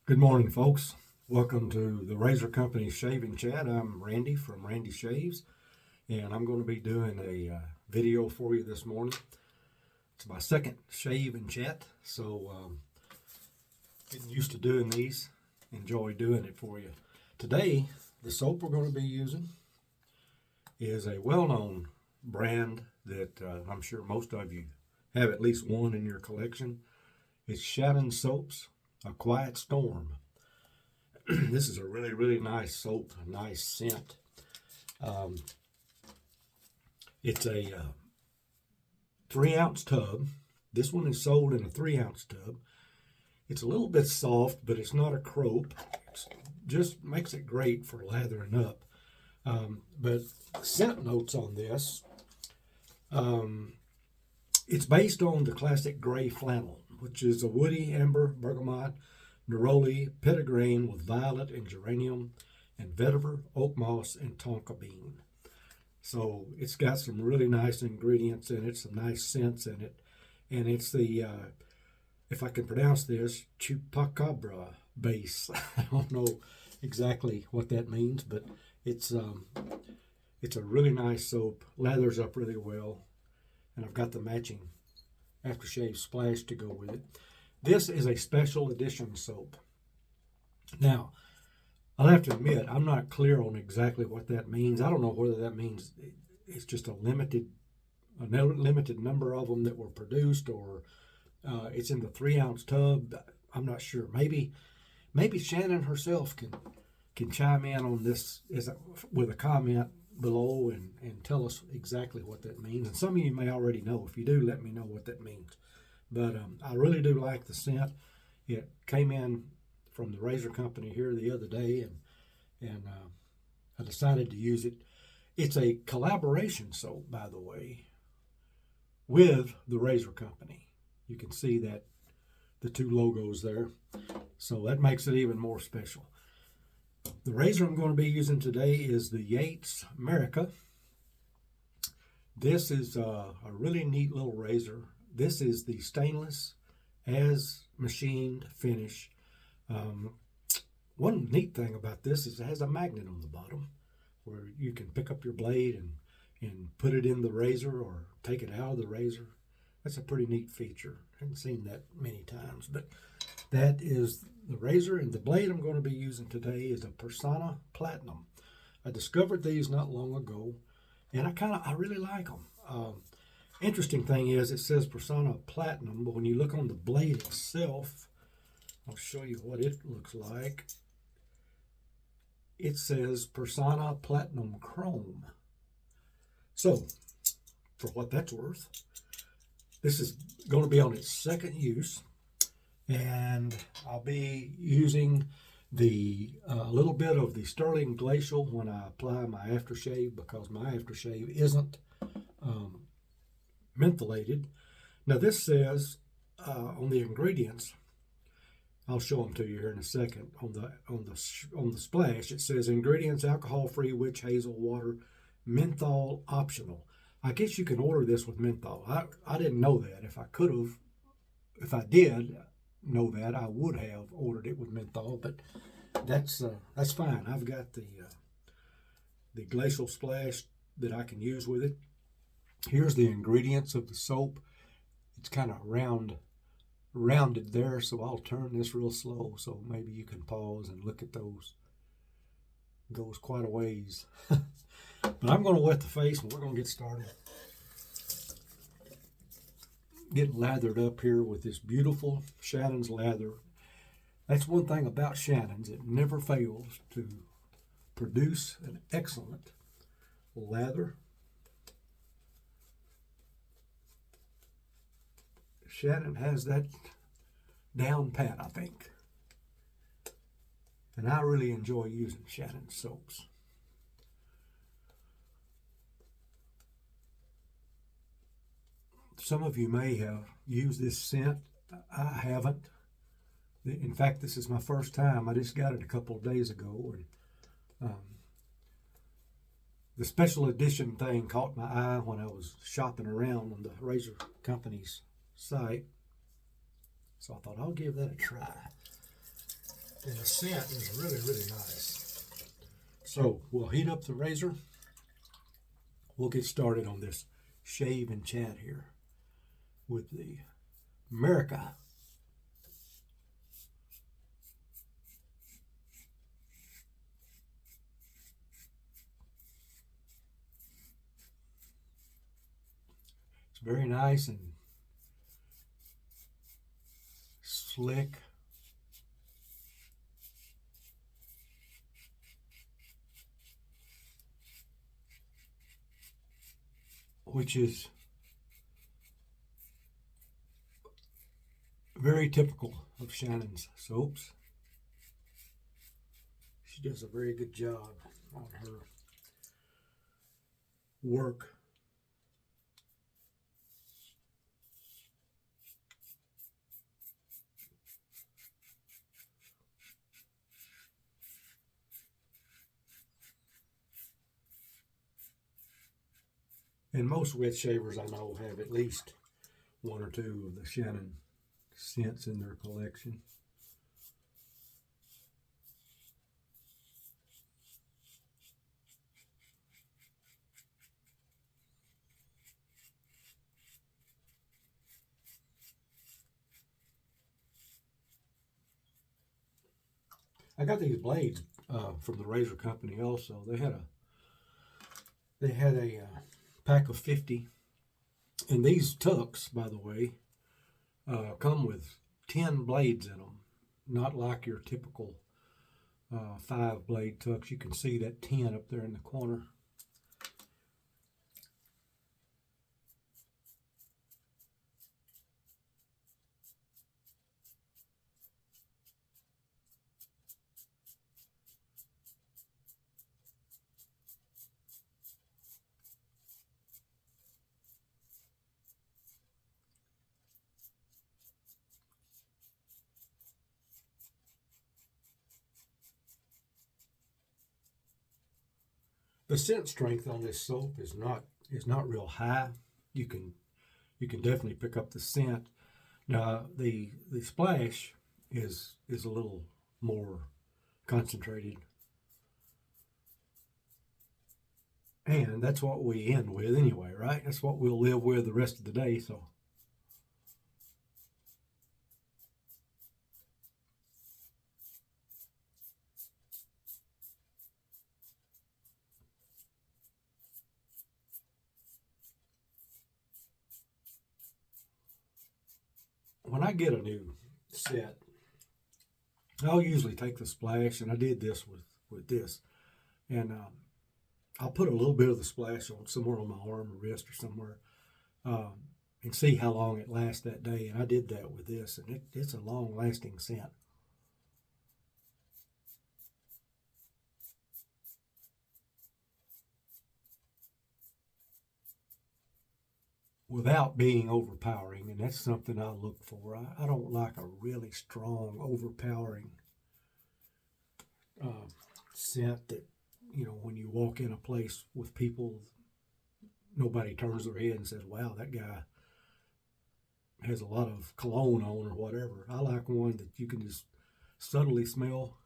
Good morning, folks. Welcome to the Razor Company Shaving Chat. I'm Randy from Randy Shaves, and I'm going to be doing a video for you this morning. It's my second shave and chat, so getting used to doing these. Enjoy doing it for you. Today, the soap we're going to be using is a well-known brand that I'm sure most of you have at least one in your collection. It's Shannon Soaps. A Quiet Storm. This is a really nice soap, a nice scent. It's a 3-ounce tub. This one is sold in a 3-ounce tub. It's a little bit soft, but it's not a crope. It just makes it great for lathering up. But scent notes on this, it's based on the classic gray flannel, which is a woody, amber, bergamot, neroli, petitgrain with violet and geranium, and vetiver, oak moss, and tonka bean. So it's got some really nice ingredients in it, some nice scents in it, and it's the, if I can pronounce this, chupacabra base. I don't know exactly what that means, but it's a really nice soap, lathers up really well, and I've got the matching aftershave splash to go with it. This is a special edition soap. Now, I'll have to admit, I'm not clear on exactly what that means. I don't know whether that means it's just a limited number of them that were produced, or it's in the 3-ounce tub. I'm not sure. Maybe Shannon herself can chime in on this with a comment below and tell us exactly what that means. And some of you may already know. If you do, let me know what that means. But I really do like the scent. It came in from the Razor Company here the other day, and I decided to use it. It's a collaboration soap, by the way, with the Razor Company. You can see that the two logos there. So that makes it even more special. The razor I'm going to be using today is the Yates America. This is a really neat little razor. This is the stainless as machined finish. One neat thing about this is it has a magnet on the bottom where you can pick up your blade and put it in the razor or take it out of the razor. That's a pretty neat feature. I haven't seen that many times, but that is the razor, and the blade I'm going to be using today is a Persona Platinum. I discovered these not long ago, and I really like them. Interesting thing is it says Persona Platinum, but when you look on the blade itself, I'll show you what it looks like. It says Persona Platinum Chrome. So, for what that's worth, this is going to be on its second use. And I'll be using the little bit of the Sterling Glacial when I apply my aftershave, because my aftershave isn't mentholated. Now this says on the ingredients, I'll show them to you here in a second. On the splash, it says ingredients: alcohol-free witch hazel water, menthol optional. I guess you can order this with menthol. I didn't know that. If I did know that, I would have ordered it with menthol, but that's fine. I've got the glacial splash that I can use with it. Here's the ingredients of the soap. It's kind of rounded there, so I'll turn this real slow so maybe you can pause and look at those. It goes quite a ways. But I'm going to wet the face and we're going to get started. Getting lathered up here with this beautiful Shannon's lather. That's one thing about Shannon's. It never fails to produce an excellent lather. Shannon has that down pat, I think. And I really enjoy using Shannon's soaps. Some of you may have used this scent. I haven't. In fact, this is my first time. I just got it a couple of days ago. And the special edition thing caught my eye when I was shopping around on the Razor Company's site. So I thought I'll give that a try. And the scent is really, really nice. So we'll heat up the razor. We'll get started on this shave and chat here with the America. It's very nice and slick. Which is very typical of Shannon's soaps. She does a very good job on her work. And most wet shavers I know have at least one or two of the Shannon scents in their collection. I got these blades from the razor company also. They had a pack of 50, and these tucks, by the way, come with 10 blades in them, not like your typical 5-blade tucks. You can see that 10 up there in the corner. The scent strength on this soap is not real high. You can definitely pick up the scent. Now the splash is a little more concentrated, and that's what we end with anyway, right? That's what we'll live with the rest of the day. So when I get a new set, I'll usually take the splash, and I did this with this, and I'll put a little bit of the splash on somewhere on my arm or wrist or somewhere, um, and see how long it lasts that day. And I did that with this, and it's a long-lasting scent. Without being overpowering, and that's something I look for. I don't like a really strong, overpowering uh, scent that, when you walk in a place with people, nobody turns their head and says, wow, that guy has a lot of cologne on or whatever. I like one that you can just subtly smell.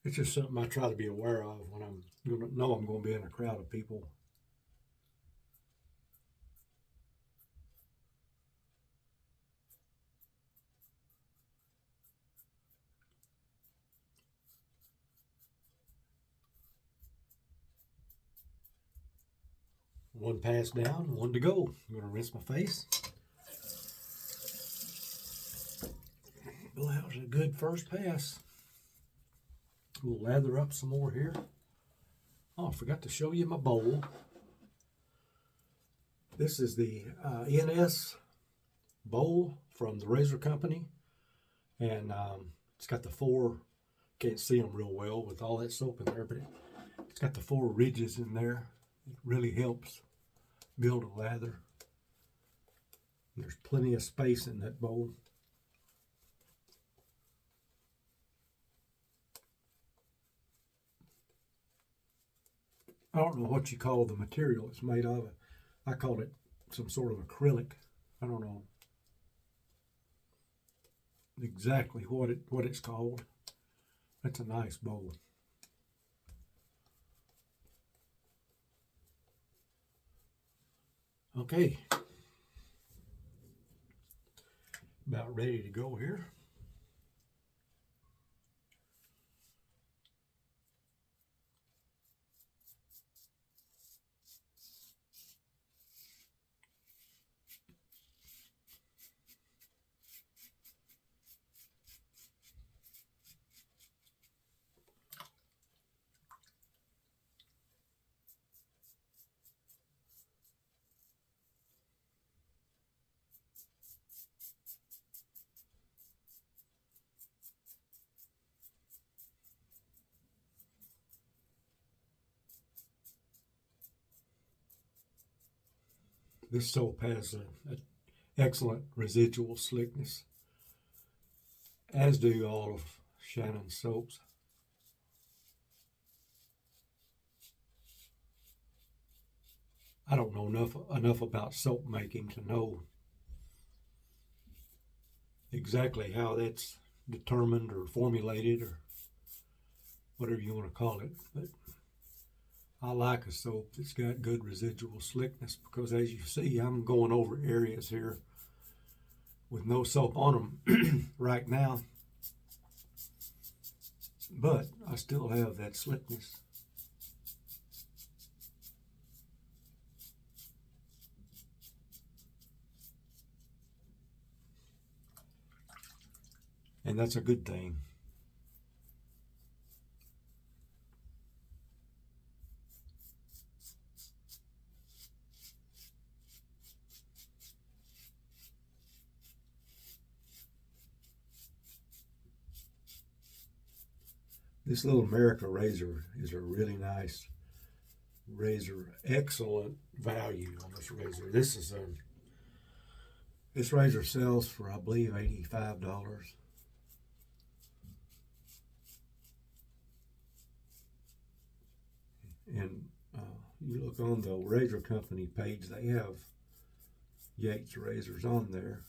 It's just something I try to be aware of when I'm I'm going to be in a crowd of people. One pass down, one to go. I'm going to rinse my face. Well, that was a good first pass. We'll lather up some more here. Oh, I forgot to show you my bowl. This is the NS bowl from the Razor Company. And it's got the 4, can't see them real well with all that soap in there, but It's got the 4 ridges in there. It really helps build a lather. There's plenty of space in that bowl. I don't know what you call the material it's made of. I call it some sort of acrylic. I don't know exactly what it's called. That's a nice bowl. Okay, about ready to go here. This soap has an excellent residual slickness, as do all of Shannon's soaps. I don't know enough about soap making to know exactly how that's determined or formulated or whatever you want to call it, but I like a soap that's got good residual slickness because, as you see, I'm going over areas here with no soap on them right now, but I still have that slickness. And that's a good thing. This little America razor is a really nice razor. Excellent value on this razor. This razor sells for, I believe, $85. And you look on the razor company page, they have Yates razors on there.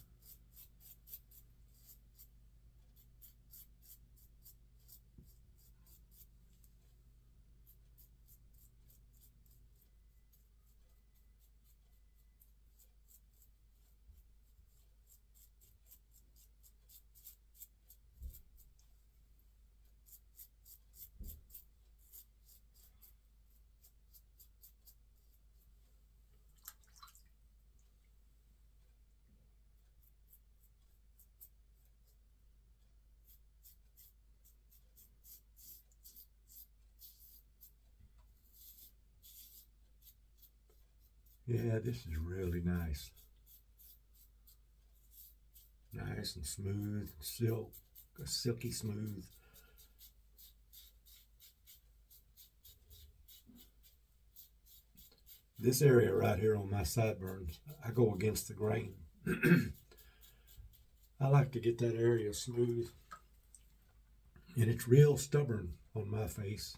Yeah, this is really nice. Nice and smooth, silky smooth. This area right here on my sideburns, I go against the grain. I like to get that area smooth, and it's real stubborn on my face.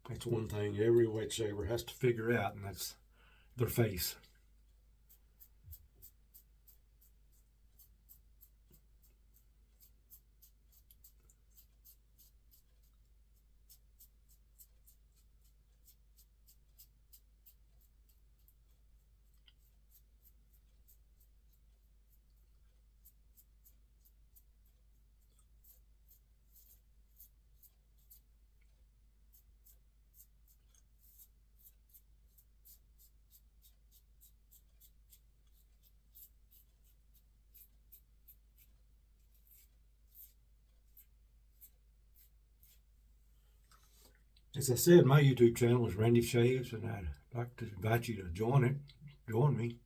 That's one thing every wet shaver has to figure out, and that's their face. As I said, my YouTube channel is Randy Shaves, and I'd I'd like to invite you to join me.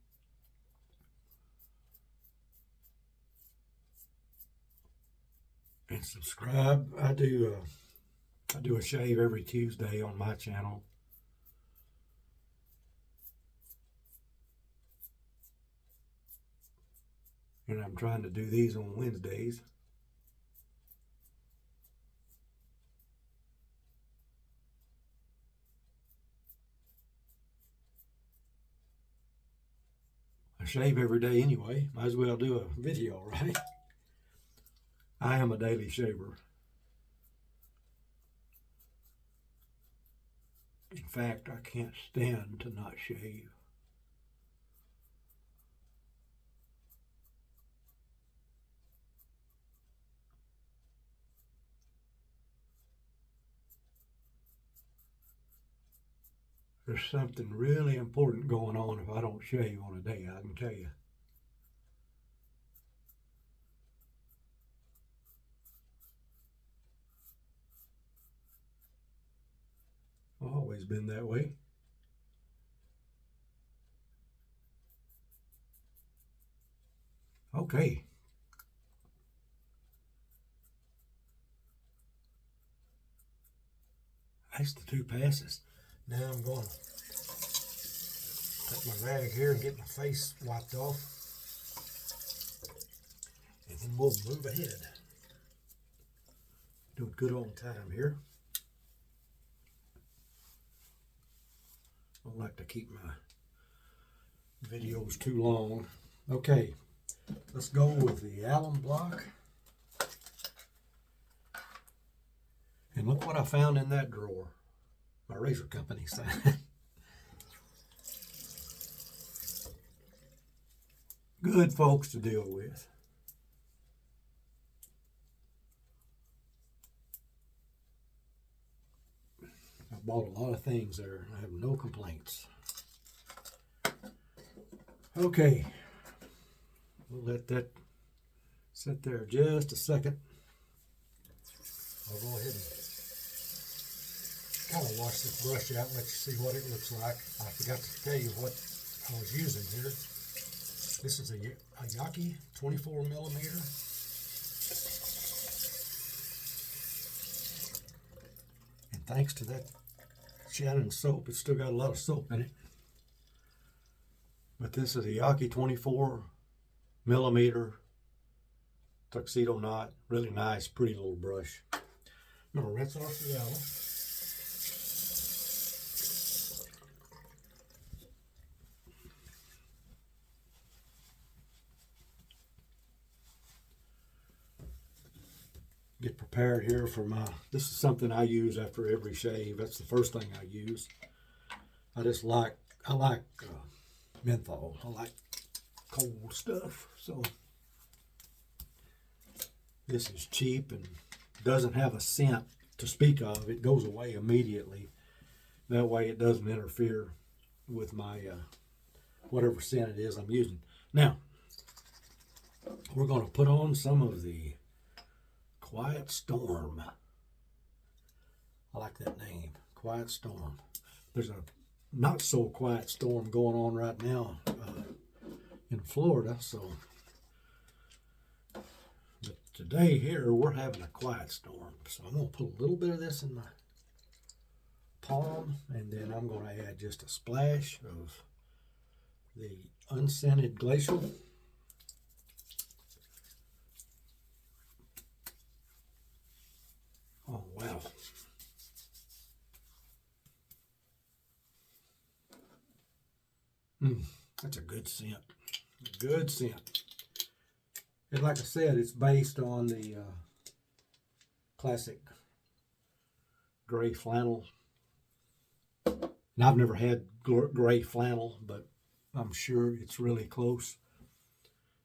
And subscribe. I do a shave every Tuesday on my channel. And I'm trying to do these on Wednesdays. I shave every day anyway. Might as well do a video, right? I am a daily shaver. In fact, I can't stand to not shave. There's something really important going on if I don't shave on a day, I can tell you. I've always been that way. Okay. That's the 2 passes. Now I'm going to take my rag here and get my face wiped off. And then we'll move ahead. Doing good on time here. I don't like to keep my videos too long. Okay, let's go with the alum block. And look what I found in that drawer. My razor company sign. Good folks to deal with. I bought a lot of things there. I have no complaints. Okay, we'll let that sit there just a second. I'll go ahead and kind of wash this brush out and let you see what it looks like. I forgot to tell you what I was using here. This is a Yaki 24 millimeter. And thanks to that Shannon soap, it's still got a lot of soap in it. But this is a Yaki 24 millimeter tuxedo knot. Really nice, pretty little brush. I'm going to rinse off the alum. Get prepared here for this is something I use after every shave. That's the first thing I use. I like menthol. I like cold stuff. So this is cheap and doesn't have a scent to speak of. It goes away immediately. That way it doesn't interfere with my whatever scent it is I'm using. Now, we're going to put on some of the Quiet Storm. I like that name, Quiet Storm. There's a not so quiet storm going on right now in Florida, so but today here we're having a quiet storm. So I'm going to put a little bit of this in my palm, and then I'm going to add just a splash of the unscented glacial. Oh, wow. That's a good scent. A good scent. And like I said, it's based on the classic gray flannel. And I've never had gray flannel, but I'm sure it's really close.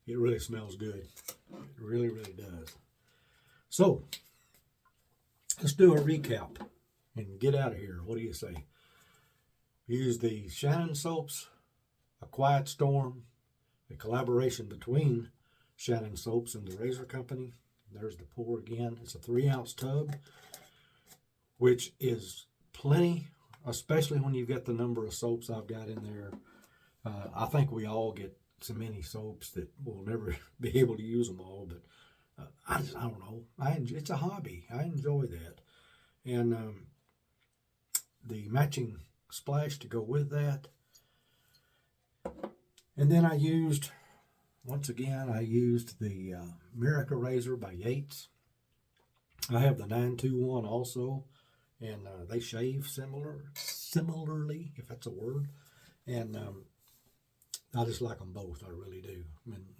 It really smells good. It really, really does. So, let's do a recap and get out of here. What do you say? Use the Shannon soaps, a Quiet Storm, a collaboration between Shannon Soaps and the Razor Company. There's the pour again. It's a 3-ounce tub, which is plenty especially when you've got the number of soaps I've got in there. I think we all get so many soaps that we'll never be able to use them all, but I don't know. It's a hobby. I enjoy that. And the matching splash to go with that. And then once again, I used the Miracle Razor by Yates. I have the 921 also, and they shave similarly, if that's a word. And I just like them both. I really do.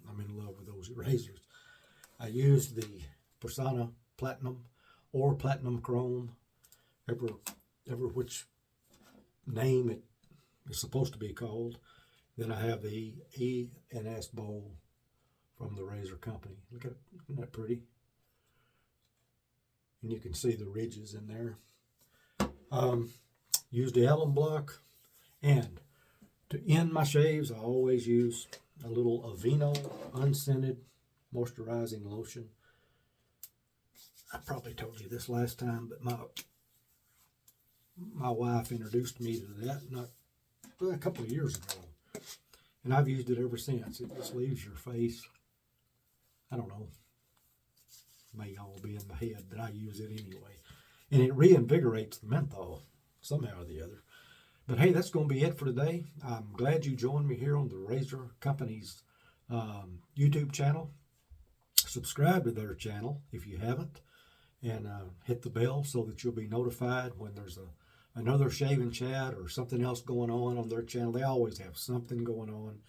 I'm in love with those razors. I used the Persona Platinum or Platinum Chrome, ever which name it is supposed to be called. Then I have the E and S bowl from the Razor Company. Look at it. Isn't that pretty? And you can see the ridges in there. Used the alum block, and to end my shaves, I always use a little Aveeno unscented moisturizing lotion. I probably told you this last time, but my wife introduced me to that a couple of years ago, and I've used it ever since. It just leaves your face, I don't know, may all be in my head, but I use it anyway, and it reinvigorates the menthol somehow or the other. But hey, that's going to be it for today. I'm glad you joined me here on the Razor Company's YouTube channel. Subscribe to their channel if you haven't, and hit the bell so that you'll be notified when there's another shaving chat or something else going on their channel. They always have something going on.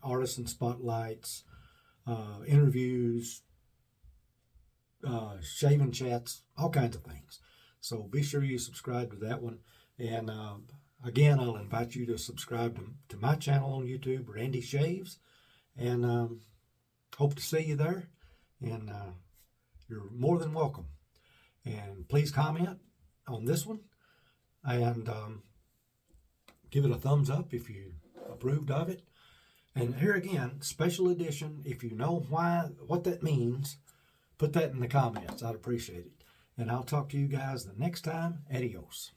Artisan spotlights, interviews, shaving chats, all kinds of things. So be sure you subscribe to that one. And again, I'll invite you to subscribe to my channel on YouTube, Randy Shaves, and hope to see you there. And you're more than welcome. And please comment on this one, and give it a thumbs up if you approved of it. And here again, special edition. If you know what that means, put that in the comments. I'd appreciate it. And I'll talk to you guys the next time. Adios.